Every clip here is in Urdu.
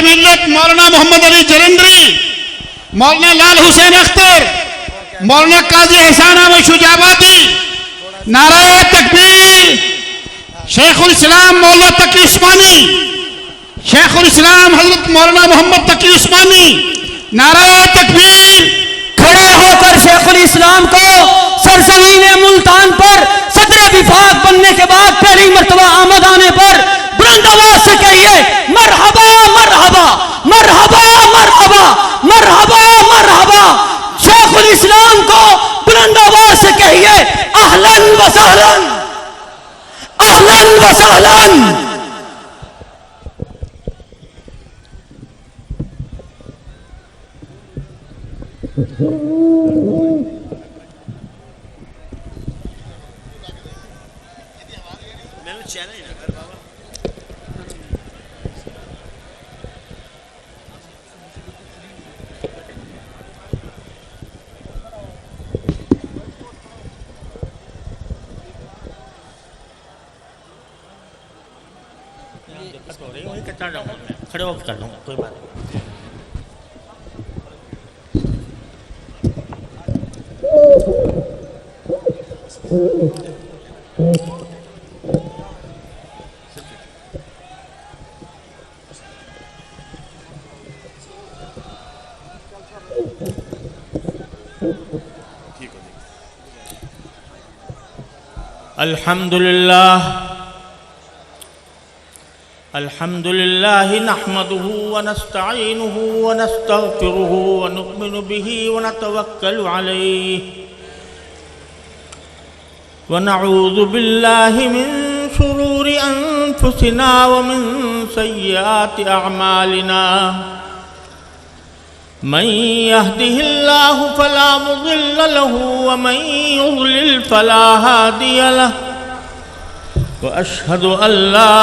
ملت مولانا محمد علی جلندری، مولانا لال حسین اختر، مولانا قاضی احسان احمد شجاعتی، نعرہ تکبیر، شیخ الاسلام مولانا تقی عثمانی، شیخ الاسلام حضرت مولانا محمد تقی عثمانی، نعرہ تکبیر۔ کھڑے ہو کر شیخ الاسلام کو سرزمین ملتان پر صدر وفاق بننے کے بعد پہلی مرتبہ آمد آنے پر بلند آواز سے کہیے مرحبا مرحبا مرحبا مرحبا مرحبا مرحبا۔ شیخ الاسلام کو بلند آواز سے کہیے اہلاً و سہلاً اہلاً و سہلاً۔ کھڑے ہو کر لوں کوئی بات نہیں۔ الحمد لله نحمده ونستعينه ونستغفره ونؤمن به ونتوكل عليه ونعوذ بالله من شرور أنفسنا ومن سيئات أعمالنا من يهده الله فلا مضل له ومن يضلل فلا هادي له وأشهد أن لا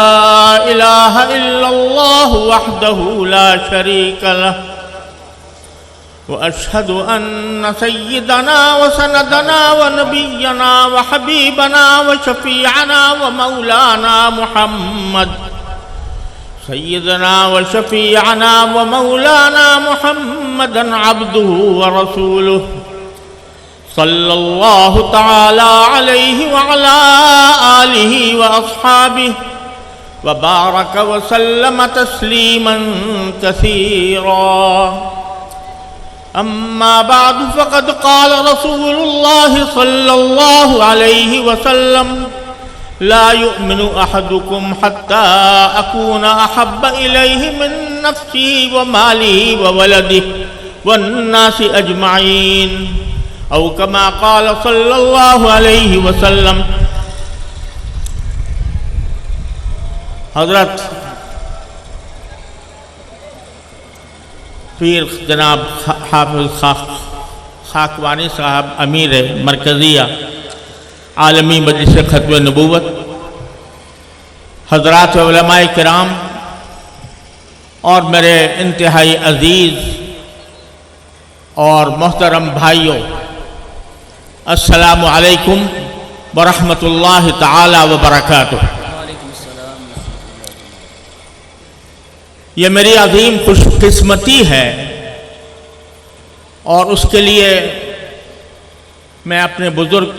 إله إلا الله وحده لا شريك له وأشهد أن سيدنا وسندنا ونبينا وحبيبنا وشفيعنا ومولانا محمد سيدنا وشفيعنا ومولانا محمدا عبده ورسوله صلى الله تعالى عليه وعلى آله وأصحابه وبارك وسلم تسليما كثيرا أما بعد فقد قال رسول الله صلى الله عليه وسلم لا يؤمن أحدكم حتى أكون أحب إليه من نفسه وماله وولده والناس أجمعين أو كما قال صلى الله عليه وسلم۔ حضرت پیر جناب حافظ خاکوانی صاحب امیر مرکزیہ عالمی مجلس ختم نبوت، حضرات علماء کرام اور میرے انتہائی عزیز اور محترم بھائیوں، السلام علیکم ورحمۃ اللہ تعالی وبرکاتہ۔ یہ میری عظیم خوش قسمتی ہے اور اس کے لیے میں اپنے بزرگ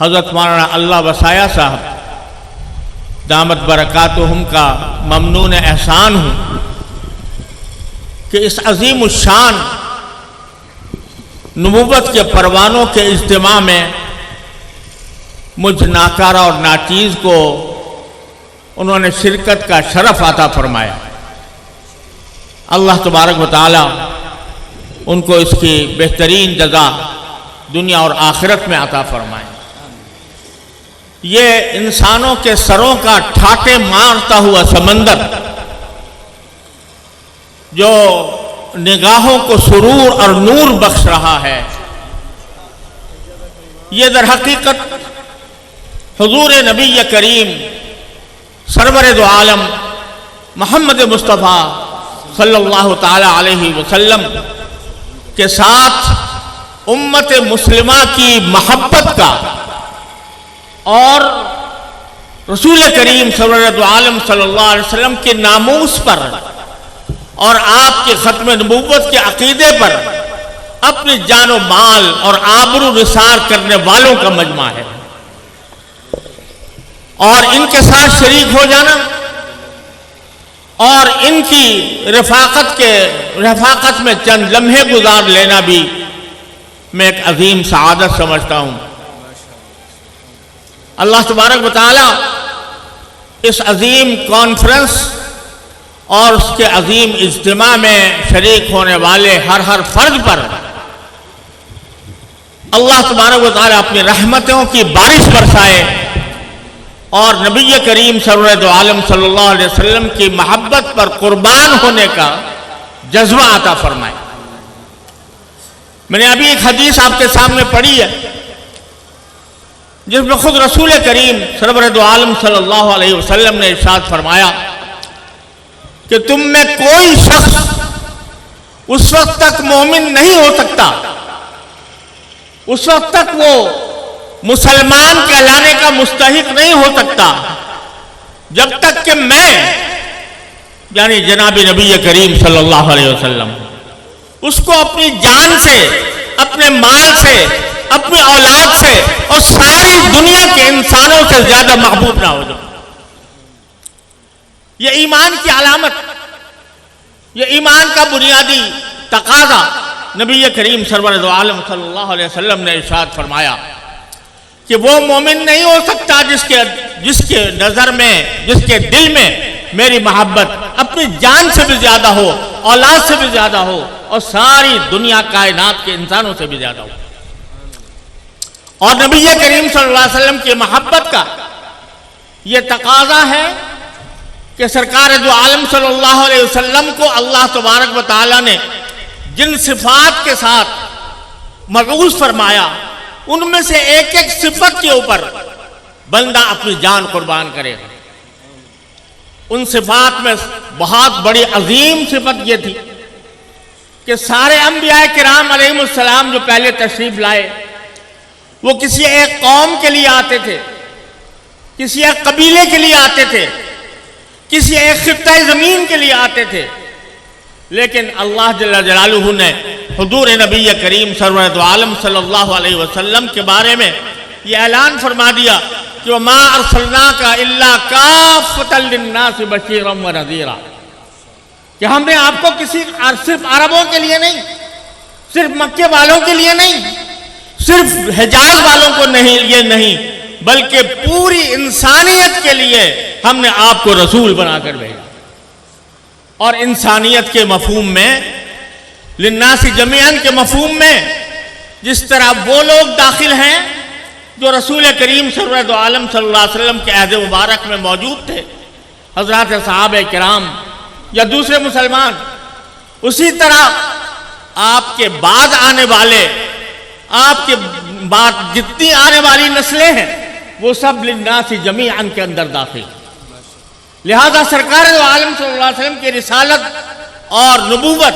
حضرت مولانا اللہ وسایہ صاحب دامت برکاتہم کا ممنون احسان ہوں کہ اس عظیم الشان نبوت کے پروانوں کے اجتماع میں مجھ ناکارہ اور ناچیز کو انہوں نے شرکت کا شرف عطا فرمایا۔ اللہ تبارک و تعالی ان کو اس کی بہترین جزا دنیا اور آخرت میں عطا فرمائے۔ یہ انسانوں کے سروں کا ٹھاٹے مارتا ہوا سمندر جو نگاہوں کو سرور اور نور بخش رہا ہے، یہ در حقیقت حضور نبی کریم سرور دو عالم محمد مصطفیٰ صلی اللہ تعالی علیہ وسلم کے ساتھ امت مسلمہ کی محبت کا اور رسول کریم سرور دو عالم صلی اللہ علیہ وسلم کے ناموس پر اور آپ کے ختم نبوت کے عقیدے پر اپنی جان و مال اور آبرو نثار کرنے والوں کا مجمع ہے، اور ان کے ساتھ شریک ہو جانا اور ان کی رفاقت میں چند لمحے گزار لینا بھی میں ایک عظیم سعادت سمجھتا ہوں۔ اللہ تبارک و تعالی اس عظیم کانفرنس اور اس کے عظیم اجتماع میں شریک ہونے والے ہر فرد پر اللہ تبارک و تعالی اپنی رحمتوں کی بارش برسائے اور نبی کریم سرور دو عالم صلی اللہ علیہ وسلم کی محبت پر قربان ہونے کا جذبہ عطا فرمائے۔ میں نے ابھی ایک حدیث آپ کے سامنے پڑھی ہے جس میں خود رسول کریم سرور دو عالم صلی اللہ علیہ وسلم نے ارشاد فرمایا کہ تم میں کوئی شخص اس وقت تک مومن نہیں ہو سکتا، اس وقت تک وہ مسلمان کہلانے کا مستحق نہیں ہو سکتا جب تک کہ میں یعنی جناب نبی کریم صلی اللہ علیہ وسلم اس کو اپنی جان سے، اپنے مال سے، اپنی اولاد سے اور ساری دنیا کے انسانوں سے زیادہ محبوب نہ ہو جاؤں۔ یہ ایمان کی علامت، یہ ایمان کا بنیادی تقاضا نبی کریم سرور دو عالم صلی اللہ علیہ وسلم نے ارشاد فرمایا کہ وہ مومن نہیں ہو سکتا جس کے نظر میں، جس کے دل میں میری محبت اپنی جان سے بھی زیادہ ہو، اولاد سے بھی زیادہ ہو اور ساری دنیا کائنات کے انسانوں سے بھی زیادہ ہو۔ اور نبی کریم صلی اللہ علیہ وسلم کی محبت کا یہ تقاضا ہے کہ سرکار دو عالم صلی اللہ علیہ وسلم کو اللہ تبارک و تعالی نے جن صفات کے ساتھ مبعوث فرمایا ان میں سے ایک ایک صفت کے اوپر بندہ اپنی جان قربان کرے گا۔ ان صفات میں بہت بڑی عظیم صفت یہ تھی کہ سارے انبیاء کرام علیہ السلام جو پہلے تشریف لائے وہ کسی ایک قوم کے لیے آتے تھے، کسی ایک قبیلے کے لیے آتے تھے، کسی ایک خطہ زمین کے لیے آتے تھے، لیکن اللہ جل جلالہ نے حضور نبی کریم سرور دو عالم صلی اللہ علیہ وسلم کے بارے میں یہ اعلان فرما دیا کہ وَمَا أَرْسَلْنَاكَ إِلَّا كَافَّةً لِلنَّاسِ بَشِيرًا وَنَذِيرًا، کہ ہم نے آپ کو صرف عربوں کے لیے نہیں، صرف مکے والوں کے لیے نہیں، صرف حجاز والوں کو نہیں بلکہ پوری انسانیت کے لیے ہم نے آپ کو رسول بنا کر بھیجا۔ اور انسانیت کے مفہوم میں، للناس جمیعاً کے مفہوم میں جس طرح وہ لوگ داخل ہیں جو رسول کریم سرور دو عالم صلی اللہ علیہ وسلم کے عہد مبارک میں موجود تھے، حضرات صحابہ کرام یا دوسرے مسلمان، اسی طرح آپ کے بعد آنے والے، آپ کے بعد جتنی آنے والی نسلیں ہیں وہ سب للناس جمیعاً کے اندر داخل ہیں۔ لہذا سرکار دو عالم صلی اللہ علیہ وسلم کی رسالت اور نبوت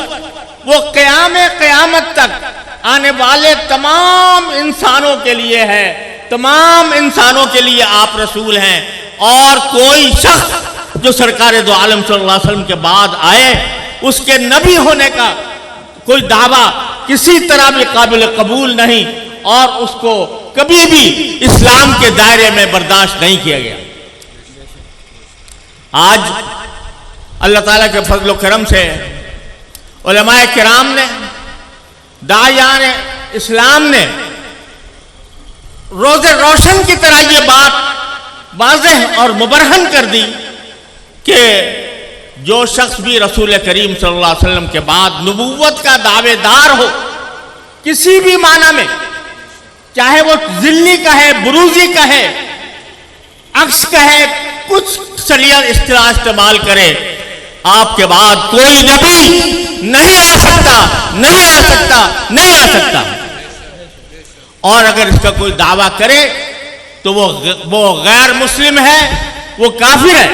وہ قیامت تک آنے والے تمام انسانوں کے لیے ہے، تمام انسانوں کے لیے آپ رسول ہیں، اور کوئی شخص جو سرکار دو عالم صلی اللہ علیہ وسلم کے بعد آئے اس کے نبی ہونے کا کوئی دعویٰ کسی طرح بھی قابل قبول نہیں، اور اس کو کبھی بھی اسلام کے دائرے میں برداشت نہیں کیا گیا۔ آج اللہ تعالیٰ کے فضل و کرم سے علماء کرام نے، داعیان اسلام نے روز روشن کی طرح یہ بات واضح اور مبرہن کر دی کہ جو شخص بھی رسول کریم صلی اللہ علیہ وسلم کے بعد نبوت کا دعوے دار ہو کسی بھی معنی میں، چاہے وہ ذلی کا ہے، بروزی کا ہے، عکس کا ہے، کچھ سلیہ اصطلاح استعمال کرے، آپ کے بعد کوئی نبی نہیں آ سکتا۔ اور اگر اس کا کوئی دعویٰ کرے تو وہ غیر مسلم ہے، وہ کافر ہے،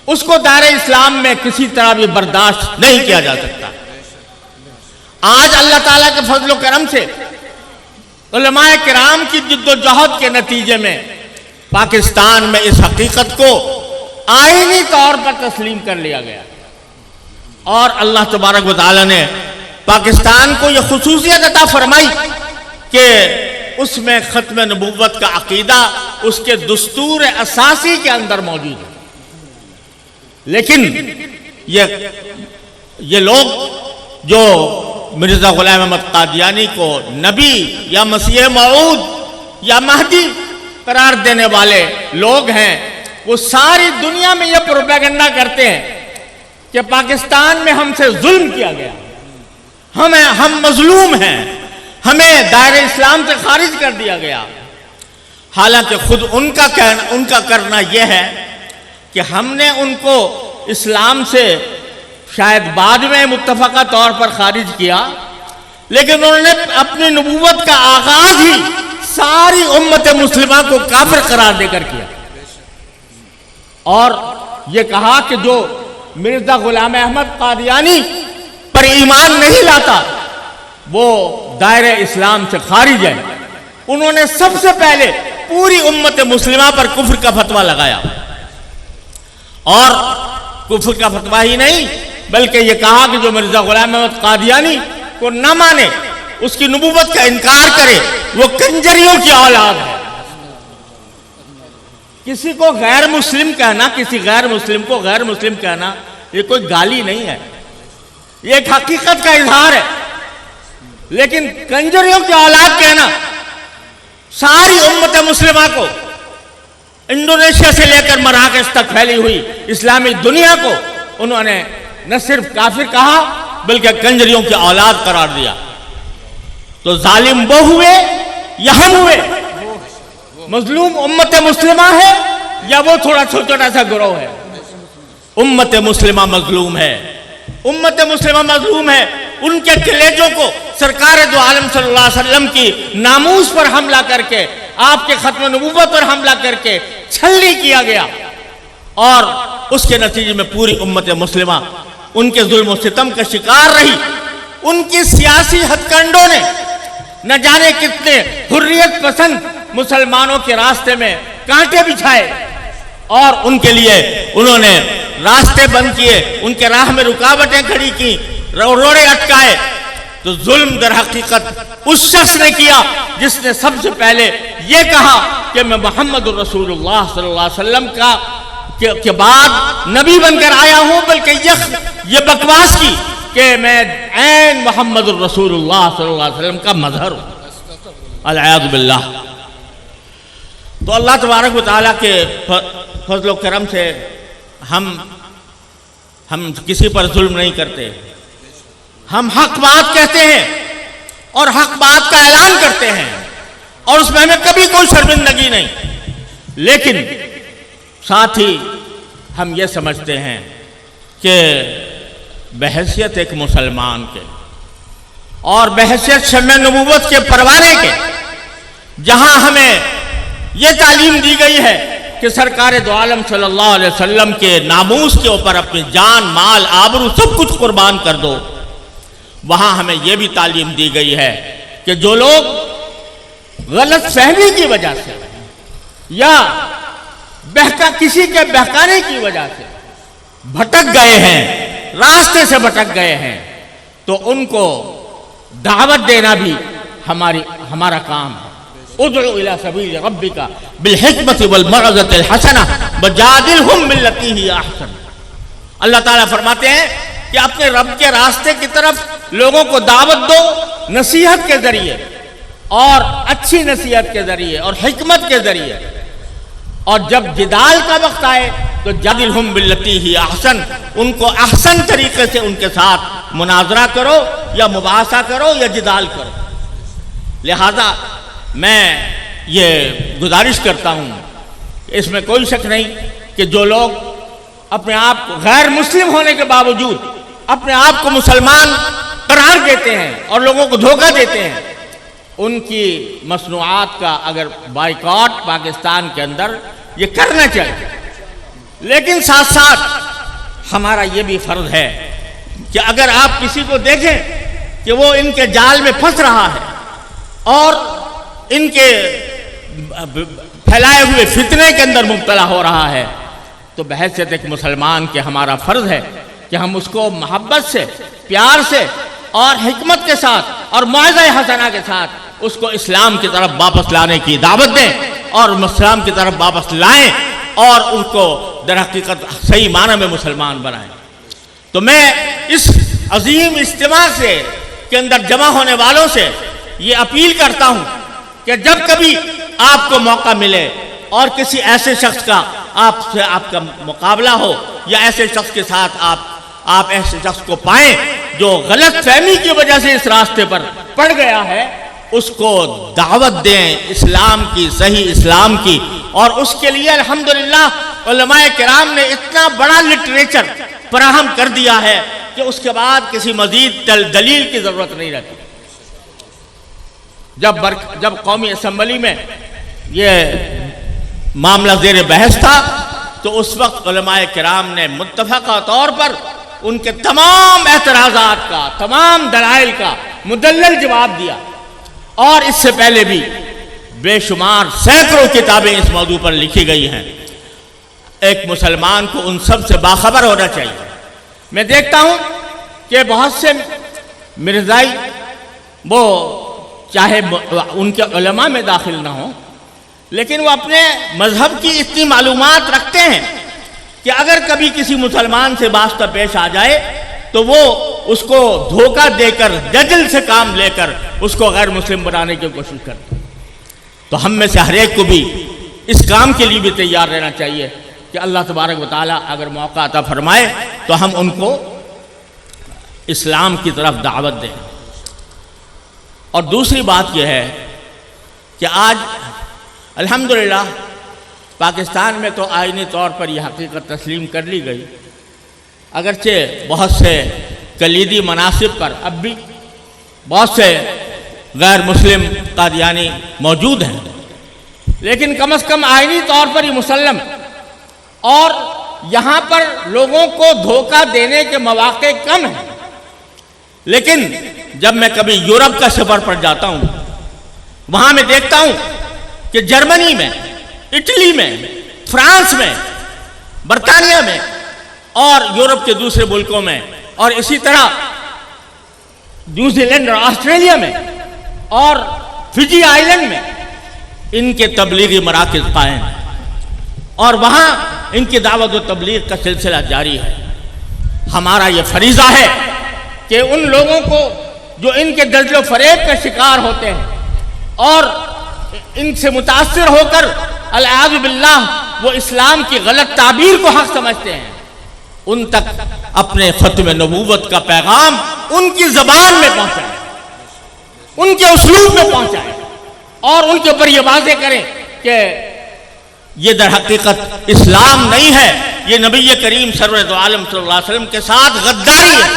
اس کو دائرہ اسلام میں کسی طرح بھی برداشت نہیں کیا جا سکتا۔ آج اللہ تعالیٰ کے فضل و کرم سے علماء کرام کی جد و جہد کے نتیجے میں پاکستان میں اس حقیقت کو آئینی طور پر تسلیم کر لیا گیا اور اللہ تبارک و تعالی نے پاکستان کو یہ خصوصیت عطا فرمائی کہ اس میں ختم نبوت کا عقیدہ اس کے دستور اساسی کے اندر موجود ہے. لیکن یہ لوگ جو مرزا غلام احمد قادیانی کو نبی یا مسیح موعود یا مہدی قرار دینے والے لوگ ہیں، وہ ساری دنیا میں یہ پروپیگنڈا کرتے ہیں کہ پاکستان میں ہم سے ظلم کیا گیا، ہم مظلوم ہیں، ہمیں دائرہ اسلام سے خارج کر دیا گیا. حالانکہ خود ان کا کرنا یہ ہے کہ ہم نے ان کو اسلام سے شاید بعد میں متفقہ طور پر خارج کیا، لیکن انہوں نے اپنی نبوت کا آغاز ہی ساری امت مسلمہ کو کافر قرار دے کر کیا، اور یہ کہا کہ جو مرزا غلام احمد قادیانی پر ایمان نہیں لاتا وہ دائرہ اسلام سے خارج ہے. انہوں نے سب سے پہلے پوری امت مسلمہ پر کفر کا فتویٰ لگایا، اور کفر کا فتویٰ ہی نہیں بلکہ یہ کہا کہ جو مرزا غلام احمد قادیانی کو نہ مانے، اس کی نبوت کا انکار کرے، وہ کنجریوں کی اولاد ہے. کسی کو غیر مسلم کہنا، کسی غیر مسلم کو غیر مسلم کہنا یہ کوئی گالی نہیں ہے، یہ ایک حقیقت کا اظہار ہے. لیکن کنجریوں کی اولاد کہنا ساری امت مسلمہ کو، انڈونیشیا سے لے کر مراکش تک پھیلی ہوئی اسلامی دنیا کو انہوں نے نہ صرف کافر کہا بلکہ کنجریوں کی اولاد قرار دیا. تو ظالم وہ ہوئے یا ہم ہوئے؟ مظلوم امت مسلمہ ہے یا وہ تھوڑا چھوٹا سا گروہ ہے؟ امت مسلمہ مظلوم ہے، امت مسلمہ مظلوم ہے. ان کے کلیجوں کو سرکار دو عالم صلی اللہ علیہ وسلم کی ناموس پر حملہ کر کے، آپ کے ختم نبوت پر حملہ کر کے چھلنی کیا گیا، اور اس کے نتیجے میں پوری امت مسلمہ ان کے ظلم و ستم کا شکار رہی. ان کی سیاسی ہتھ کنڈوں نے نہ جانے کتنے حریت پسند مسلمانوں کے راستے میں کانٹے بچھائے، اور ان کے لیے انہوں نے راستے بند کیے، ان کے راہ میں رکاوٹیں کھڑی کی، روڑے اٹکائے. تو ظلم در حقیقت اس شخص نے کیا جس نے سب سے پہلے یہ کہا کہ میں محمد الرسول اللہ صلی اللہ علیہ وسلم کے بعد نبی بن کر آیا ہوں، بلکہ یہ بکواس کی کہ میں عین محمد الرسول اللہ صلی اللہ علیہ وسلم کا مظہر ہوں. العیاذ باللہ. تو اللہ تبارک و تعالیٰ کے فضل و کرم سے ہم کسی پر ظلم نہیں کرتے. ہم حق بات کہتے ہیں اور حق بات کا اعلان کرتے ہیں، اور اس میں ہمیں کبھی کوئی شرمندگی نہیں. لیکن ساتھ ہی ہم یہ سمجھتے ہیں کہ بحیثیت ایک مسلمان کے اور بحیثیت شمع نبوت کے پروانے کے، جہاں ہمیں یہ تعلیم دی گئی ہے کہ سرکار دو عالم صلی اللہ علیہ وسلم کے ناموس کے اوپر اپنی جان، مال، آبرو سب کچھ قربان کر دو، وہاں ہمیں یہ بھی تعلیم دی گئی ہے کہ جو لوگ غلط فہمی کی وجہ سے یا کسی کے بہکانے کی وجہ سے بھٹک گئے ہیں، راستے سے بھٹک گئے ہیں، تو ان کو دعوت دینا بھی ہمارا کام ہے. ادعو الی سبیل ربک بالحکمت والموعظۃ الحسنہ وجادلہم باللتی ہی احسن. اللہ تعالیٰ فرماتے ہیں کہ اپنے رب کے راستے کی طرف لوگوں کو دعوت دو نصیحت کے ذریعے، اور اچھی نصیحت کے ذریعے اور حکمت کے ذریعے، اور جب جدال کا وقت آئے تو جادلہم باللتی ہی احسن، ان کو احسن طریقے سے ان کے ساتھ مناظرہ کرو یا مباحثہ کرو یا جدال کرو. لہذا میں یہ گزارش کرتا ہوں، اس میں کوئی شک نہیں کہ جو لوگ اپنے آپ کو غیر مسلم ہونے کے باوجود اپنے آپ کو مسلمان قرار دیتے ہیں اور لوگوں کو دھوکہ دیتے ہیں، ان کی مصنوعات کا اگر بائیکاٹ پاکستان کے اندر یہ کرنا چاہیے. لیکن ساتھ ساتھ ہمارا یہ بھی فرض ہے کہ اگر آپ کسی کو دیکھیں کہ وہ ان کے جال میں پھنس رہا ہے اور ان کے پھیلائے ہوئے فتنے کے اندر مبتلا ہو رہا ہے، تو بحیثیت ایک مسلمان کے ہمارا فرض ہے کہ ہم اس کو محبت سے، پیار سے اور حکمت کے ساتھ اور موعظہ حسنہ کے ساتھ اس کو اسلام کی طرف واپس لانے کی دعوت دیں اور اسلام کی طرف واپس لائیں اور ان کو در حقیقت صحیح معنی میں مسلمان بنائیں۔ تو میں اس عظیم اجتماع سے کے اندر جمع ہونے والوں سے یہ اپیل کرتا ہوں کہ جب کبھی آپ کو موقع ملے اور کسی ایسے شخص کا آپ کا مقابلہ ہو یا ایسے شخص کے ساتھ آپ ایسے شخص کو پائیں جو غلط فہمی کی وجہ سے اس راستے پر پڑ گیا ہے، اس کو دعوت دیں اسلام کی، صحیح اسلام کی، اور اس کے لیے الحمدللہ علماء کرام نے اتنا بڑا لٹریچر فراہم کر دیا ہے کہ اس کے بعد کسی مزید دلیل کی ضرورت نہیں رہتی۔ جب قومی اسمبلی میں یہ معاملہ زیر بحث تھا تو اس وقت علماء کرام نے متفقہ طور پر ان کے تمام اعتراضات کا، تمام دلائل کا مدلل جواب دیا، اور اس سے پہلے بھی بے شمار سینکڑوں کتابیں اس موضوع پر لکھی گئی ہیں۔ ایک مسلمان کو ان سب سے باخبر ہونا چاہیے۔ میں دیکھتا ہوں کہ بہت سے مرزائی وہ چاہے ان کے علماء میں داخل نہ ہوں لیکن وہ اپنے مذہب کی اتنی معلومات رکھتے ہیں کہ اگر کبھی کسی مسلمان سے واسطہ پیش آ جائے تو وہ اس کو دھوکہ دے کر جدل سے کام لے کر اس کو غیر مسلم بنانے کی کوشش کرتے ہیں۔ تو ہم میں سے ہر ایک کو بھی اس کام کے لیے بھی تیار رہنا چاہیے کہ اللہ تبارک و تعالیٰ اگر موقع عطا فرمائے تو ہم ان کو اسلام کی طرف دعوت دیں۔ اور دوسری بات یہ ہے کہ آج الحمدللہ پاکستان میں تو آئینی طور پر یہ حقیقت تسلیم کر لی گئی، اگرچہ بہت سے کلیدی مناصب پر اب بھی بہت سے غیر مسلم قادیانی موجود ہیں، لیکن کم از کم آئینی طور پر یہ مسلم، اور یہاں پر لوگوں کو دھوکہ دینے کے مواقع کم ہیں۔ لیکن جب میں کبھی یورپ کا سفر پر جاتا ہوں وہاں میں دیکھتا ہوں کہ جرمنی میں، اٹلی میں، فرانس میں، برطانیہ میں اور یورپ کے دوسرے ملکوں میں اور اسی طرح نیوزی لینڈ اور آسٹریلیا میں اور فجی آئی لینڈ میں ان کے تبلیغی مراکز قائم ہیں اور وہاں ان کی دعوت و تبلیغ کا سلسلہ جاری ہے۔ ہمارا یہ فریضہ ہے کہ ان لوگوں کو جو ان کے دجل و فریب کا شکار ہوتے ہیں اور ان سے متاثر ہو کر العیاذ باللہ وہ اسلام کی غلط تعبیر کو حق سمجھتے ہیں، ان تک اپنے ختم نبوت کا پیغام ان کی زبان میں پہنچائیں، ان کے اسلوب میں پہنچائیں اور ان کے اوپر یہ واضح کریں کہ یہ در حقیقت اسلام نہیں ہے، یہ نبی کریم سرور دو عالم صلی اللہ علیہ وسلم کے ساتھ غداری ہے۔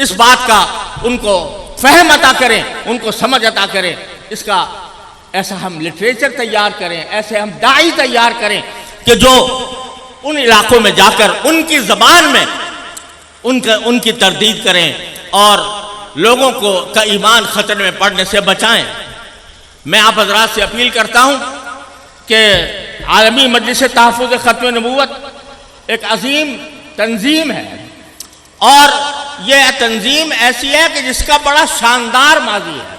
اس بات کا ان کو فہم عطا کریں، ان کو سمجھ عطا کریں، اس کا ایسا ہم لٹریچر تیار کریں، ایسے ہم داعی تیار کریں کہ جو ان علاقوں میں جا کر ان کی زبان میں ان کی تردید کریں اور لوگوں کو کا ایمان خطرے میں پڑنے سے بچائیں۔ میں آپ حضرات سے اپیل کرتا ہوں کہ عالمی مجلس تحفظ ختم نبوت ایک عظیم تنظیم ہے اور یہ تنظیم ایسی ہے کہ جس کا بڑا شاندار ماضی ہے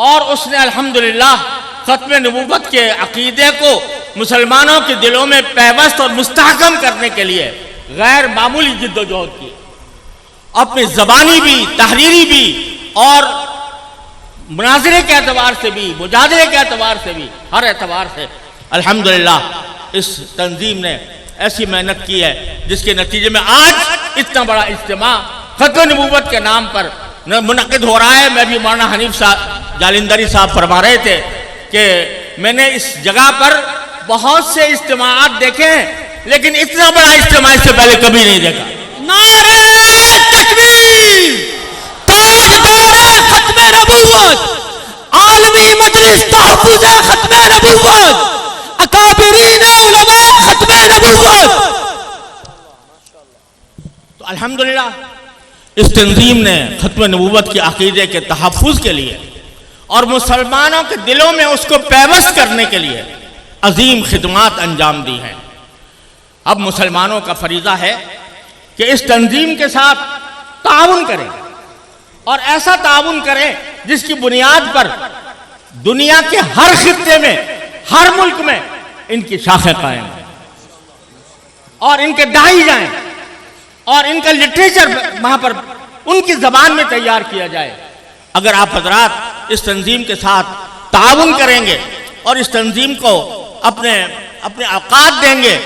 اور اس نے الحمدللہ ختم نبوت کے عقیدے کو مسلمانوں کے دلوں میں پیوست اور مستحکم کرنے کے لیے غیر معمولی جد و جہد کی، اپنی زبانی بھی، تحریری بھی اور مناظرے کے اعتبار سے بھی، مجادلے کے اعتبار سے بھی، ہر اعتبار سے الحمدللہ اس تنظیم نے ایسی محنت کی ہے جس کے نتیجے میں آج اتنا بڑا اجتماع ختم نبوت کے نام پر منعقد ہو رہا ہے۔ میں بھی مولانا حنیف صاحب جالندری صاحب فرما رہے تھے کہ میں نے اس جگہ پر بہت سے اجتماعات دیکھے ہیں لیکن اتنا بڑا اجتماع اس سے پہلے کبھی نہیں دیکھا۔ نعرہ تکبیر، تاجدار ختم نبوت، عالمی مجلس تحفظ ختم نبوت، اکابرین علماء ختم نبوت۔ تو الحمدللہ اس تنظیم نے ختم نبوت کے عقیدے کے تحفظ کے لیے اور مسلمانوں کے دلوں میں اس کو پیوست کرنے کے لیے عظیم خدمات انجام دی ہیں۔ اب مسلمانوں کا فریضہ ہے کہ اس تنظیم کے ساتھ تعاون کریں اور ایسا تعاون کریں جس کی بنیاد پر دنیا کے ہر خطے میں، ہر ملک میں ان کی شاخیں قائم ہیں اور ان کے داعی جائیں اور ان کا لٹریچر وہاں پر ان کی زبان میں تیار کیا جائے۔ اگر آپ حضرات اس تنظیم کے ساتھ تعاون کریں گے اور اس تنظیم کو اپنے اوقات دیں گے،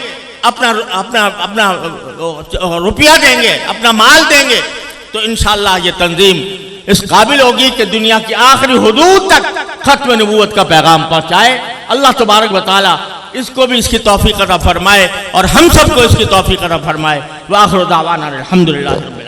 اپنا روپیہ دیں گے، اپنا مال دیں گے، تو انشاءاللہ یہ تنظیم اس قابل ہوگی کہ دنیا کی آخری حدود تک ختم نبوت کا پیغام پہنچائے۔ اللہ تبارک و تعالی اس کو بھی اس کی توفیق عطا فرمائے اور ہم سب کو اس کی توفیق عطا فرمائے۔ وآخر دعوانا الحمدللہ رب العالمین۔